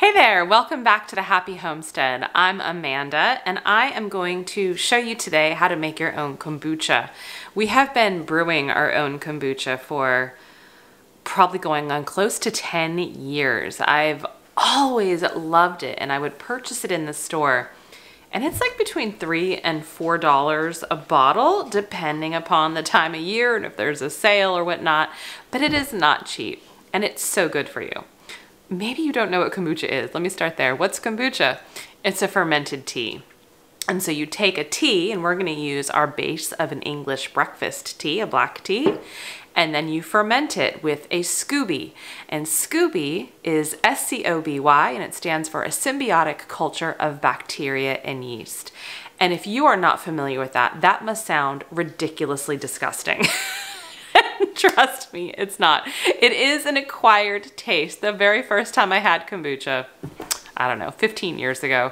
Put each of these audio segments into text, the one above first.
Hey there, welcome back to the Happy Homestead. I'm Amanda and I am going to show you today how to make your own kombucha. We have been brewing our own kombucha for probably going on close to 10 years. I've always loved it and I would purchase it in the store. And it's like between $3 and $4 a bottle, depending upon the time of year and if there's a sale or whatnot. But it is not cheap and it's so good for you. Maybe you don't know what kombucha is. Let me start there. What's kombucha? It's a fermented tea. And so you take a tea, and we're going to use our base of an English breakfast tea, a black tea, and then you ferment it with a SCOBY. And SCOBY is SCOBY, and it stands for a symbiotic culture of bacteria and yeast. And if you are not familiar with that, that must sound ridiculously disgusting. Trust me, it's not. It is an acquired taste. The very first time I had kombucha, I don't know, 15 years ago,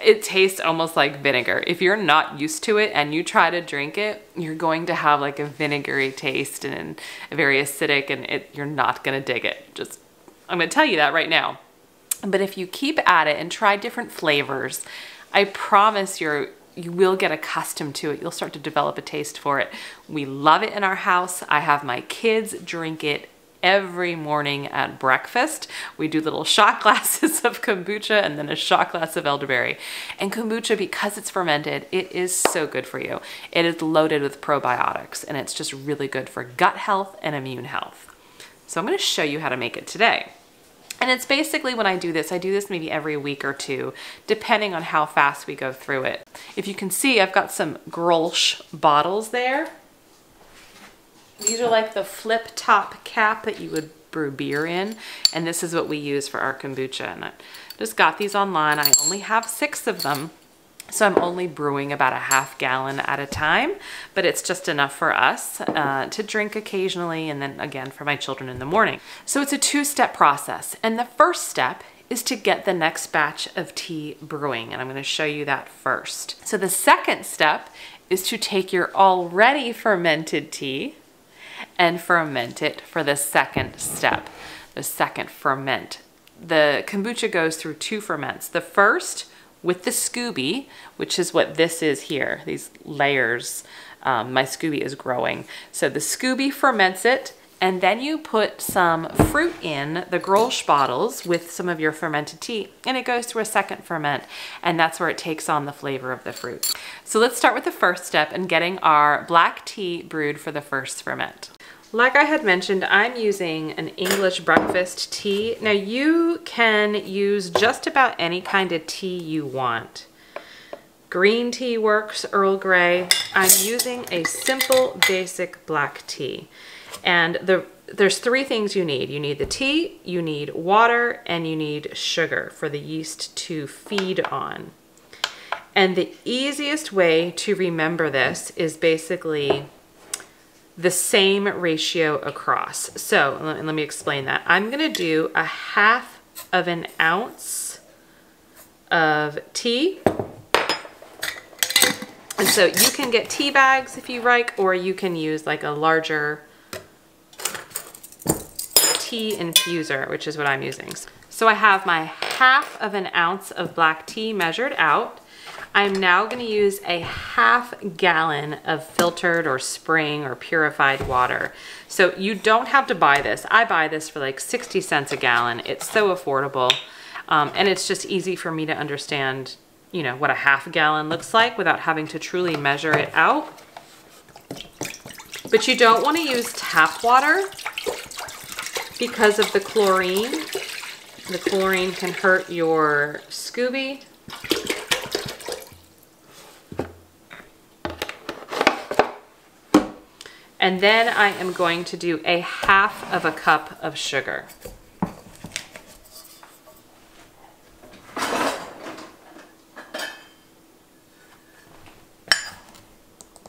it tastes almost like vinegar. If you're not used to it and you try to drink it, you're going to have like a vinegary taste and very acidic, and you're not gonna dig it. I'm gonna tell you that right now. But if you keep at it and try different flavors, I promise you will get accustomed to it. You'll start to develop a taste for it. We love it in our house. I have my kids drink it every morning at breakfast. We do little shot glasses of kombucha and then a shot glass of elderberry. And kombucha, because it's fermented, it is so good for you. It is loaded with probiotics and it's just really good for gut health and immune health. So I'm going to show you how to make it today. And it's basically, when I do this maybe every week or two, depending on how fast we go through it. If you can see, I've got some Grolsch bottles there. These are like the flip top cap that you would brew beer in. And this is what we use for our kombucha. And I just got these online. I only have 6 of them. So I'm only brewing about a half gallon at a time, but it's just enough for us to drink occasionally, and then again for my children in the morning. So it's a 2-step process. And the first step is to get the next batch of tea brewing. And I'm going to show you that first. So the second step is to take your already fermented tea and ferment it for the second step, the second ferment. The kombucha goes through 2 ferments. The first, with the SCOBY, which is what this is here, these layers, my SCOBY is growing. So the SCOBY ferments it, and then you put some fruit in the Grolsch bottles with some of your fermented tea, and it goes through a second ferment, and that's where it takes on the flavor of the fruit. So let's start with the first step and getting our black tea brewed for the first ferment. Like I had mentioned, I'm using an English breakfast tea. Now you can use just about any kind of tea you want. Green tea works, Earl Grey. I'm using a simple, basic black tea. And there's 3 things you need. You need the tea, you need water, and you need sugar for the yeast to feed on. And the easiest way to remember this is basically the same ratio across. So let me explain that. I'm gonna do a 1/2 ounce of tea. And so you can get tea bags if you like, or you can use like a larger tea infuser, which is what I'm using. So I have my 1/2 ounce of black tea measured out. I'm now going to use a 1/2 gallon of filtered or spring or purified water. So you don't have to buy this. I buy this for like 60 cents a gallon. It's so affordable. And it's just easy for me to understand, you know, what a 1/2 gallon looks like without having to truly measure it out. But you don't want to use tap water because of the chlorine. The chlorine can hurt your SCOBY. And then I am going to do a 1/2 cup of sugar.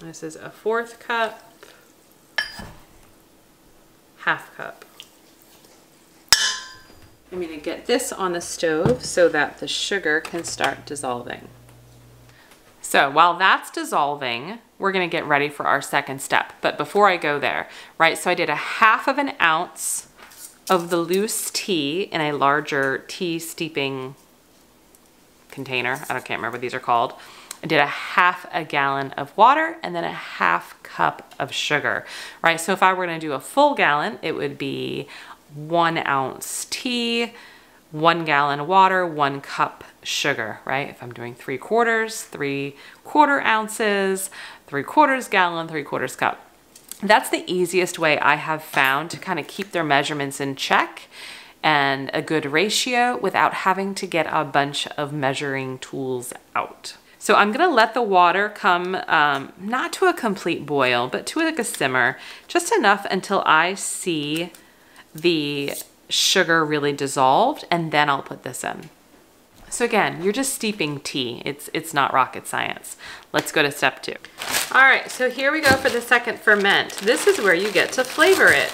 This is a 1/4 cup, 1/2 cup. I'm going to get this on the stove so that the sugar can start dissolving. So while that's dissolving, we're gonna get ready for our second step. But before I go there, right, so I did a 1/2 ounce of the loose tea in a larger tea steeping container. I can't remember what these are called. I did a half a gallon of water and then a half cup of sugar, right? So if I were gonna do a full gallon, it would be 1 ounce tea, 1 gallon water, 1 cup sugar, right? If I'm doing 3/4 ounces, 3/4 gallon, 3/4 cup. That's the easiest way I have found to kind of keep their measurements in check and a good ratio without having to get a bunch of measuring tools out. So I'm gonna let the water come, not to a complete boil, but to like a simmer, just enough until I see the sugar really dissolved, and then I'll put this in. So again, you're just steeping tea. It's not rocket science. Let's go to step 2. All right, so here we go for the second ferment. This is where you get to flavor it.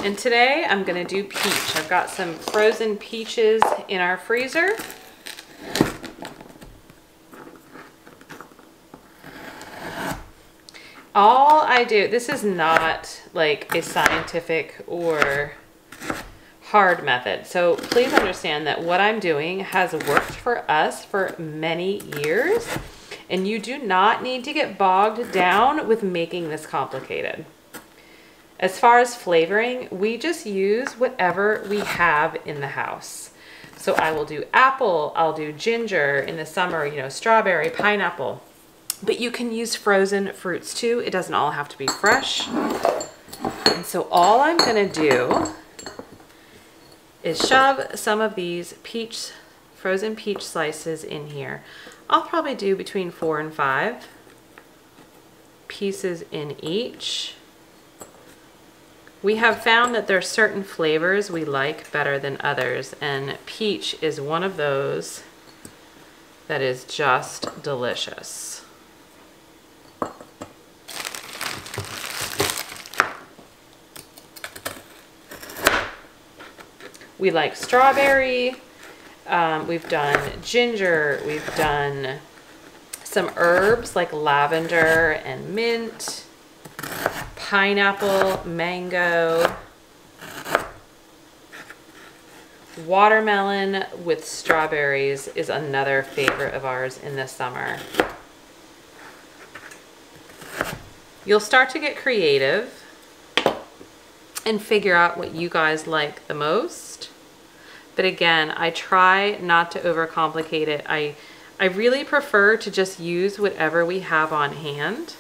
And today I'm gonna do peach. I've got some frozen peaches in our freezer. All I do, this is not like a scientific or hard method. So please understand that what I'm doing has worked for us for many years, and you do not need to get bogged down with making this complicated. As far as flavoring, we just use whatever we have in the house. So I will do apple, I'll do ginger in the summer, you know, strawberry, pineapple. But you can use frozen fruits too. It doesn't all have to be fresh. And so all I'm gonna do is shove some of these frozen peach slices in here. I'll probably do between 4 and 5 pieces in each. We have found that there are certain flavors we like better than others, and peach is one of those that is just delicious. We like strawberry, we've done ginger, we've done some herbs like lavender and mint, pineapple, mango, watermelon with strawberries is another favorite of ours in the summer. You'll start to get creative and figure out what you guys like the most. But again, I try not to overcomplicate it. I really prefer to just use whatever we have on hand.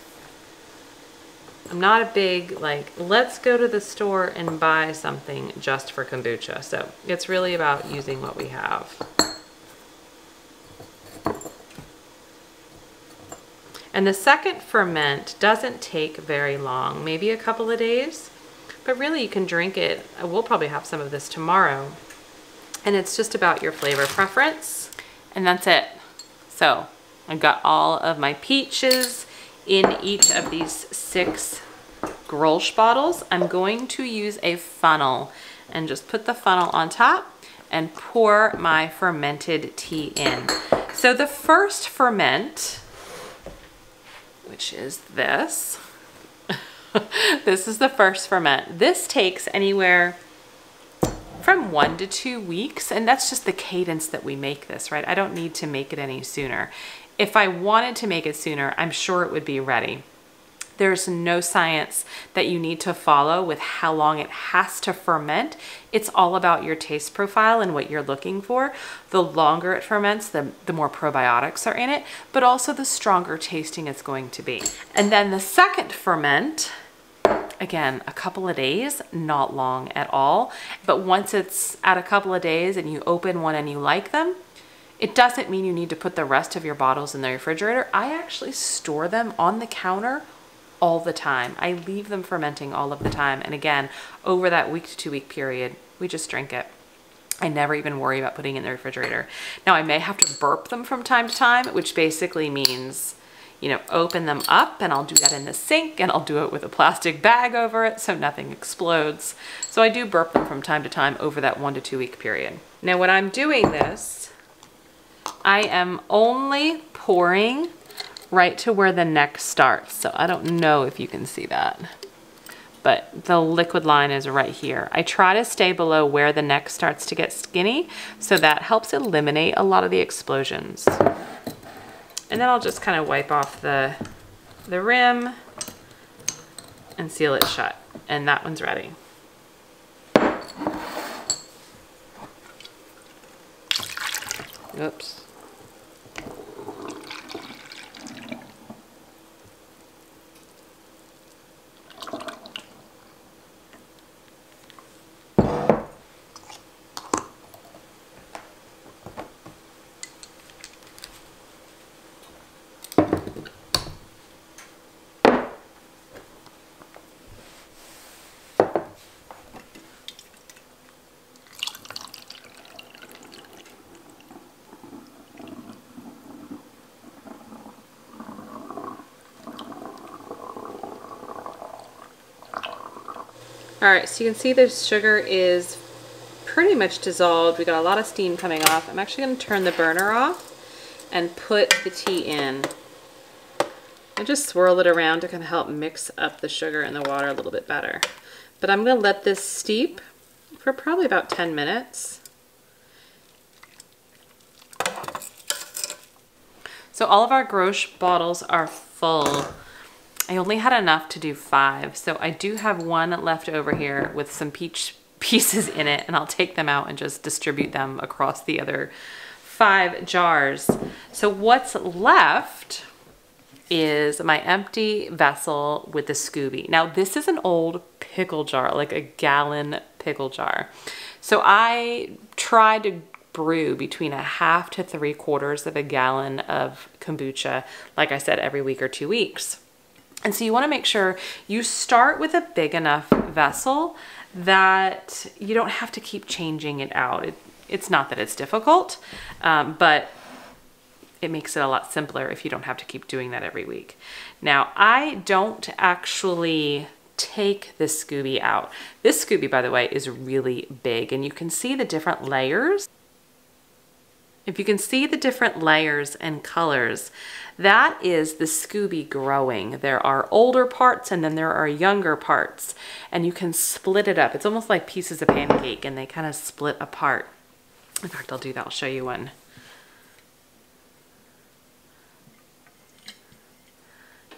I'm not a big, like, let's go to the store and buy something just for kombucha. So it's really about using what we have. And the second ferment doesn't take very long, maybe a couple of days. But really you can drink it. We'll probably have some of this tomorrow. And it's just about your flavor preference. And that's it. So I've got all of my peaches in each of these 6 Grolsch bottles. I'm going to use a funnel and just put the funnel on top and pour my fermented tea in. So the first ferment, which is this, this is the first ferment. This takes anywhere from 1 to 2 weeks, and that's just the cadence that we make this, right? I don't need to make it any sooner. If I wanted to make it sooner, I'm sure it would be ready. There's no science that you need to follow with how long it has to ferment. It's all about your taste profile and what you're looking for. The longer it ferments, the more probiotics are in it, but also the stronger tasting it's going to be. And then the second ferment, again, a couple of days, not long at all. But once it's at a couple of days and you open one and you like them, it doesn't mean you need to put the rest of your bottles in the refrigerator. I actually store them on the counter all the time. I leave them fermenting all of the time. And again, over that 1 to 2 week period, we just drink it. I never even worry about putting it in the refrigerator. Now I may have to burp them from time to time, which basically means, you know, open them up, and I'll do that in the sink, and I'll do it with a plastic bag over it so nothing explodes. So I do burp them from time to time over that 1 to 2 week period. Now when I'm doing this, I am only pouring right to where the neck starts. So I don't know if you can see that, but the liquid line is right here. I try to stay below where the neck starts to get skinny, so that helps eliminate a lot of the explosions. And then I'll just kind of wipe off the rim and seal it shut. And that one's ready. Oops. All right, so you can see the sugar is pretty much dissolved. We got a lot of steam coming off. I'm actually going to turn the burner off and put the tea in. I just swirl it around to kind of help mix up the sugar and the water a little bit better. But I'm going to let this steep for probably about 10 minutes. So all of our Grosh bottles are full. I only had enough to do 5, so I do have one left over here with some peach pieces in it, and I'll take them out and just distribute them across the other 5 jars. So what's left is my empty vessel with the Scooby. Now this is an old pickle jar, like a gallon pickle jar. So I tried to brew between 1/2 to 3/4 of a gallon of kombucha, like I said, every week or 2 weeks. And so you want to make sure you start with a big enough vessel that you don't have to keep changing it out. It's not that it's difficult, but it makes it a lot simpler if you don't have to keep doing that every week. Now, I don't actually take this Scooby out. This Scooby, by the way, is really big, and you can see the different layers. If you can see the different layers and colors, that is the Scooby growing. There are older parts and then there are younger parts, and you can split it up. It's almost like pieces of pancake, and they kind of split apart. In fact, I'll do that. I'll show you one.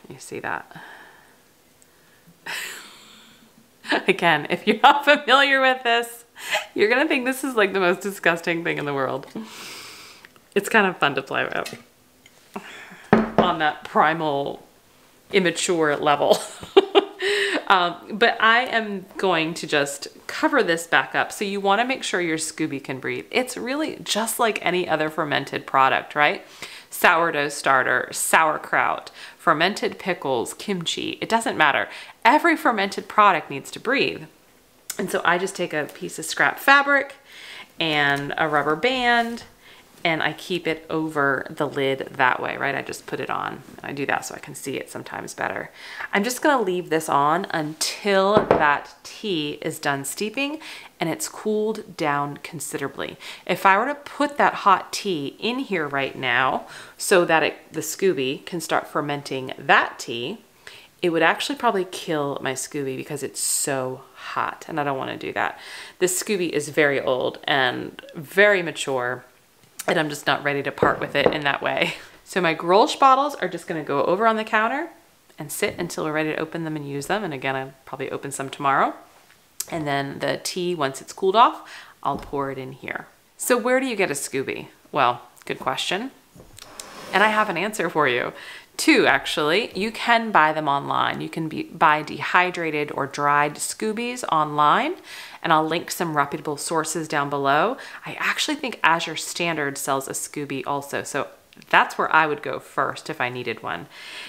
You see that? Again, if you're not familiar with this, you're gonna think this is like the most disgusting thing in the world. It's kind of fun to play with on that primal, immature level. But I am going to just cover this back up. So you want to make sure your Scooby can breathe. It's really just like any other fermented product, right? Sourdough starter, sauerkraut, fermented pickles, kimchi. It doesn't matter. Every fermented product needs to breathe. And so I just take a piece of scrap fabric and a rubber band, and I keep it over the lid that way, right? I just put it on. I do that so I can see it sometimes better. I'm just gonna leave this on until that tea is done steeping and it's cooled down considerably. If I were to put that hot tea in here right now so that the Scooby can start fermenting that tea, it would actually probably kill my Scooby because it's so hot, and I don't wanna do that. This Scooby is very old and very mature, and I'm just not ready to part with it in that way. So my Grolsch bottles are just gonna go over on the counter and sit until we're ready to open them and use them. And again, I'll probably open some tomorrow. And then the tea, once it's cooled off, I'll pour it in here. So where do you get a Scooby? Well, good question. And I have an answer for you. 2, actually. You can buy them online. You can buy dehydrated or dried Scoobies online, and I'll link some reputable sources down below. I actually think Azure Standard sells a Scooby also, so that's where I would go first if I needed one.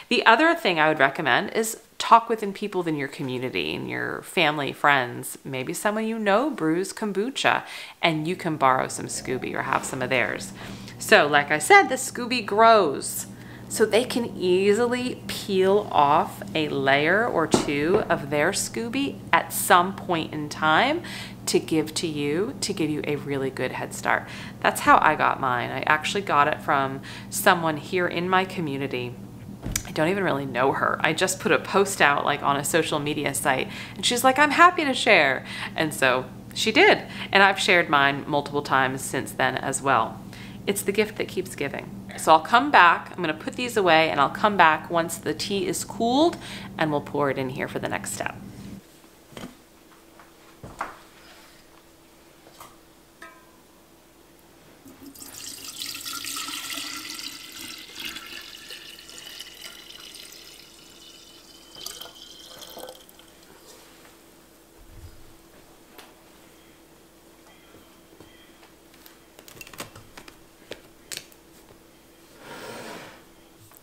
The other thing I would recommend is talk with people in your community, in your family, friends, maybe someone you know brews kombucha, and you can borrow some Scooby or have some of theirs. So like I said, the Scooby grows. So they can easily peel off a layer or 2 of their Scooby at some point in time to give to you, to give you a really good head start. That's how I got mine. I actually got it from someone here in my community. I don't even really know her. I just put a post out like on a social media site and she's like, I'm happy to share. And so she did. And I've shared mine multiple times since then as well. It's the gift that keeps giving. So I'll come back, I'm gonna put these away and I'll come back once the tea is cooled and we'll pour it in here for the next step.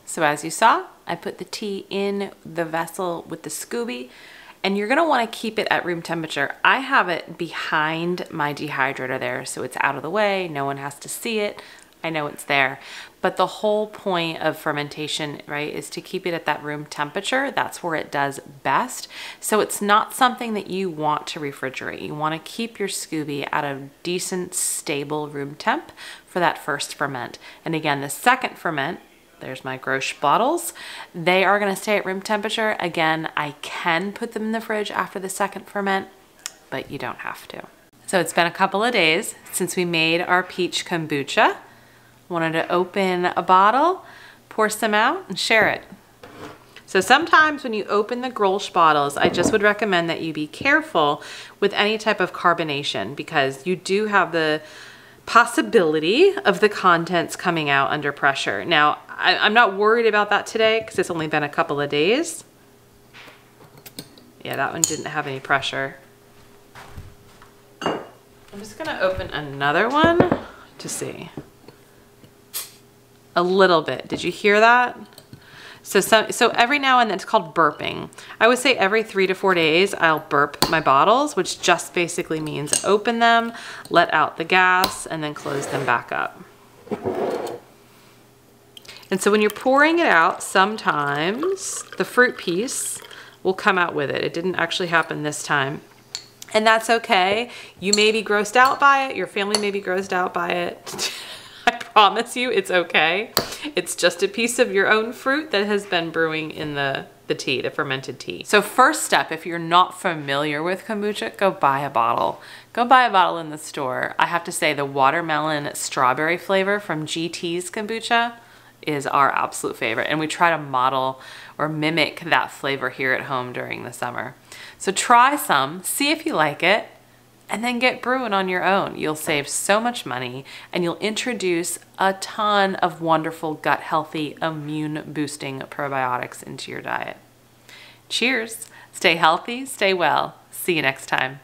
So as you saw, I put the tea in the vessel with the Scooby, and you're gonna wanna keep it at room temperature. I have it behind my dehydrator there, so it's out of the way, no one has to see it. I know it's there. But the whole point of fermentation, right, is to keep it at that room temperature. That's where it does best. So it's not something that you want to refrigerate. You wanna keep your Scooby at a decent, stable room temp for that first ferment. And again, the second ferment, there's my Grosch bottles. They are gonna stay at room temperature. Again, I can put them in the fridge after the second ferment, but you don't have to. So it's been a couple of days since we made our peach kombucha. Wanted to open a bottle, pour some out, and share it. So sometimes when you open the Grosch bottles, I just would recommend that you be careful with any type of carbonation because you do have the possibility of the contents coming out under pressure. Now, I'm not worried about that today because it's only been a couple of days. Yeah, that one didn't have any pressure. I'm just gonna open another one to see. A little bit, did you hear that? So every now and then, it's called burping. I would say every 3 to 4 days, I'll burp my bottles, which just basically means open them, let out the gas, and then close them back up. And so when you're pouring it out, sometimes the fruit piece will come out with it. It didn't actually happen this time. And that's okay. You may be grossed out by it. Your family may be grossed out by it. I promise you it's okay. It's just a piece of your own fruit that has been brewing in the tea, the fermented tea. So first step, if you're not familiar with kombucha, go buy a bottle. Go buy a bottle in the store. I have to say the watermelon strawberry flavor from GT's kombucha is our absolute favorite. And we try to model or mimic that flavor here at home during the summer. So try some, see if you like it, and then get brewing on your own. You'll save so much money and you'll introduce a ton of wonderful gut healthy immune boosting probiotics into your diet. Cheers, stay healthy, stay well. See you next time.